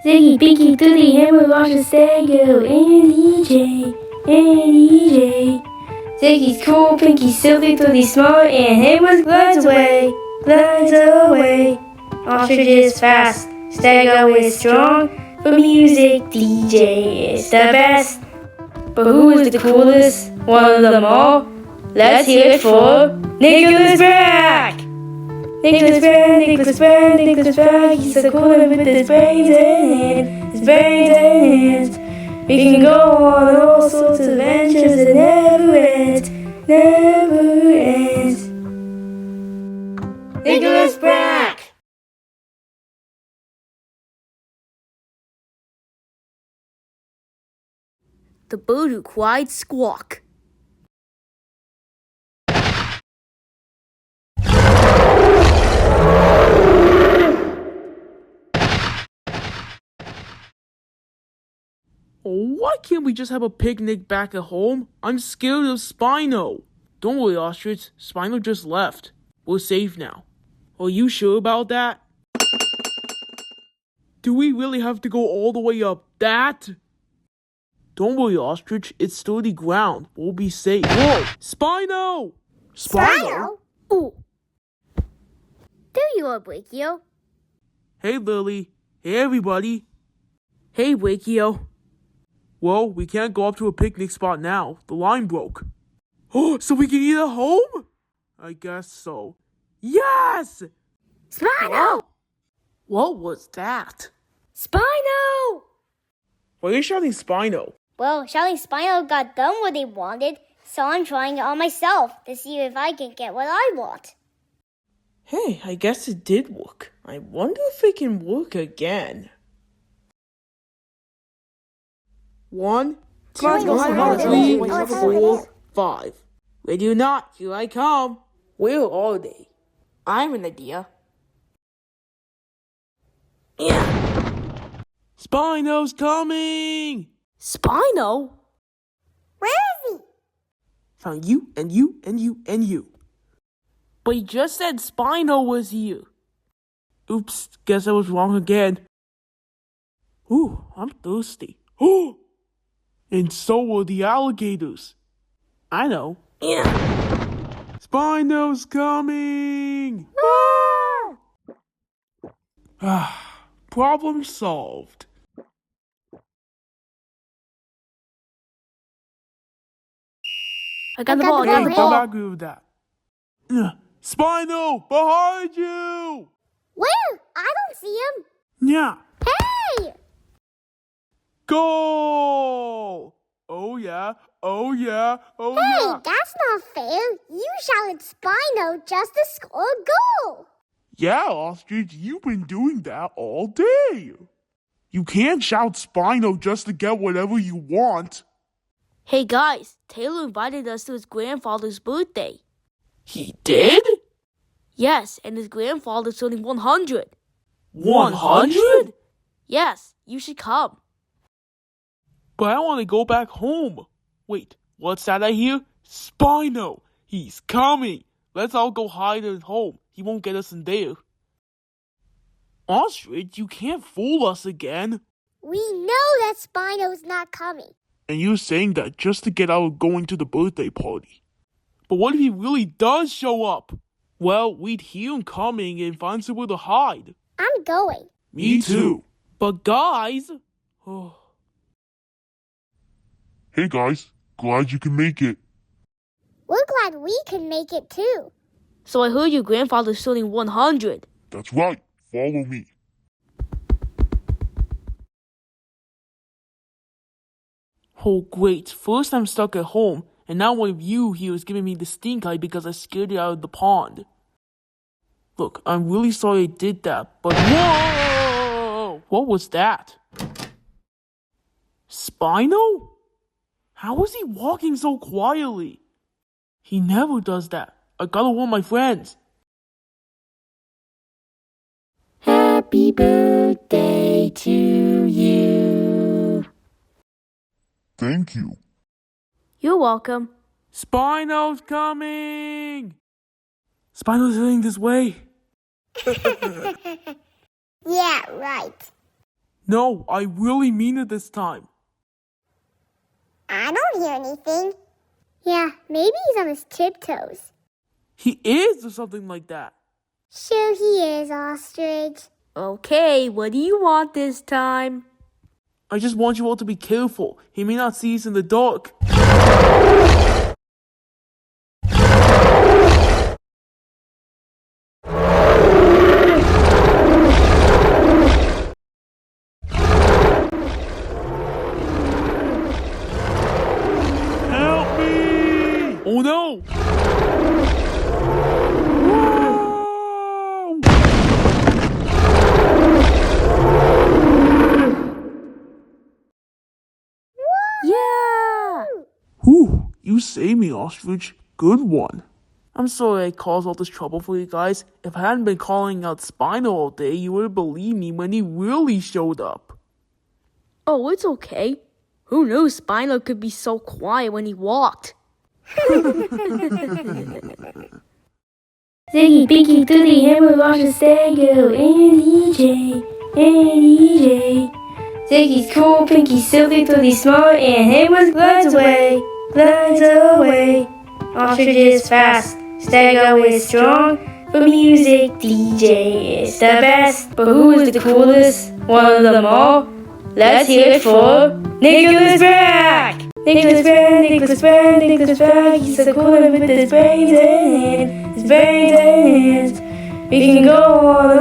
Ziggy, Pinky, Toothy, Hammer, Roger, Stego, and EJ, Ziggy's cool, Pinky's silly, Toothy's smart, and Hammer glides away. Ostrich is fast, Stego is strong, for music, DJ is the best. But who is the coolest one of them all? Let's hear it for Nicholas Brac! Nicholas Brac, he's so cool with his brains and hands. We can go on all sorts of adventures that never ends. Nicholas Brac! The bird who cried Squawk. Why can't we just have a picnic back at home? I'm scared of Spino. Don't worry, Ostrich. Spino just left. We're safe now. Are you sure about that? Do we really have to go all the way up that? Don't worry, Ostrich. It's sturdy ground. We'll be safe. Whoa! Spino! Spino? Ooh. There you are, Brachio. Hey, Lily. Hey, everybody. Hey, Brachio. Well, we can't go up to a picnic spot now. The line broke. Oh, so we can eat at home? I guess so. Yes! Spino! What was that? Spino! Why are you shouting Spino? Well, shouting Spino got done what he wanted, so I'm trying it on myself to see if I can get what I want. Hey, I guess it did work. I wonder if it can work again. 1, 2, 3, 4, 5. Ready or not, here I come. Where are they? I have an idea. Yeah. Spino's coming! Spino? Where is he? Found you, and you, and you, and you. But you just said Spino was here. Oops, guess I was wrong again. Ooh, I'm thirsty. Oh! And so are the alligators. I know. Yeah. Spino's coming! Problem solved. I got the ball. I agree with that. Spino, behind you! Where? I don't see him. Yeah. Hey! Goal! Oh yeah, oh yeah, oh Hey, yeah. that's not fair. You shouted Spino just to score a goal. Yeah, Ostrich, you've been doing that all day. You can't shout Spino just to get whatever you want. Hey guys, Taylor invited us to his grandfather's birthday. He did? Yes, and his grandfather's turning 100. 100? Yes, you should come. But I want to go back home. Wait, what's that I hear? Spino! He's coming! Let's all go hide at home. He won't get us in there. Ostrich, you can't fool us again. We know that Spino's not coming. And you're saying that just to get out of going to the birthday party. But what if he really does show up? Well, we'd hear him coming and find somewhere to hide. I'm going. Me too. But guys... Hey guys, glad you can make it. We're glad we can make it too. So I heard your grandfather's turning 100. That's right, follow me. Oh great, first I'm stuck at home, and now one of you here is giving me the stink eye because I scared it out of the pond. Look, I'm really sorry I did that, but whoa! What was that? Spino? How is he walking so quietly? He never does that. I gotta warn my friends. Happy birthday to you. Thank you. You're welcome. Spino's coming! Spino's heading this way. Yeah, right. No, I really mean it this time. I don't hear anything. Yeah, maybe he's on his tiptoes. He is or something like that. Sure he is, Ostrich. Okay, what do you want this time? I just want you all to be careful. He may not see us in the dark. Help me! Oh no! Whoa! Yeah! Whew, you saved me, Ostrich. Good one. I'm sorry I caused all this trouble for you guys. If I hadn't been calling out Spino all day, you would have believed me when he really showed up. Oh, it's okay. Who knew Spino could be so quiet when he walked? Ziggy, Pinky, Toothy, Hammer, Roger, Stego, and DJ. Ziggy's cool, Pinky's silly, Toothy's smart, and Hammer glides away. Ostrich is fast, Stego is strong. For music, DJ is the best. But who is the coolest? One of them all? Let's hear it for Nicholas Brac! Nicholas Brac, he's so cool with his brains and hands. We can go on and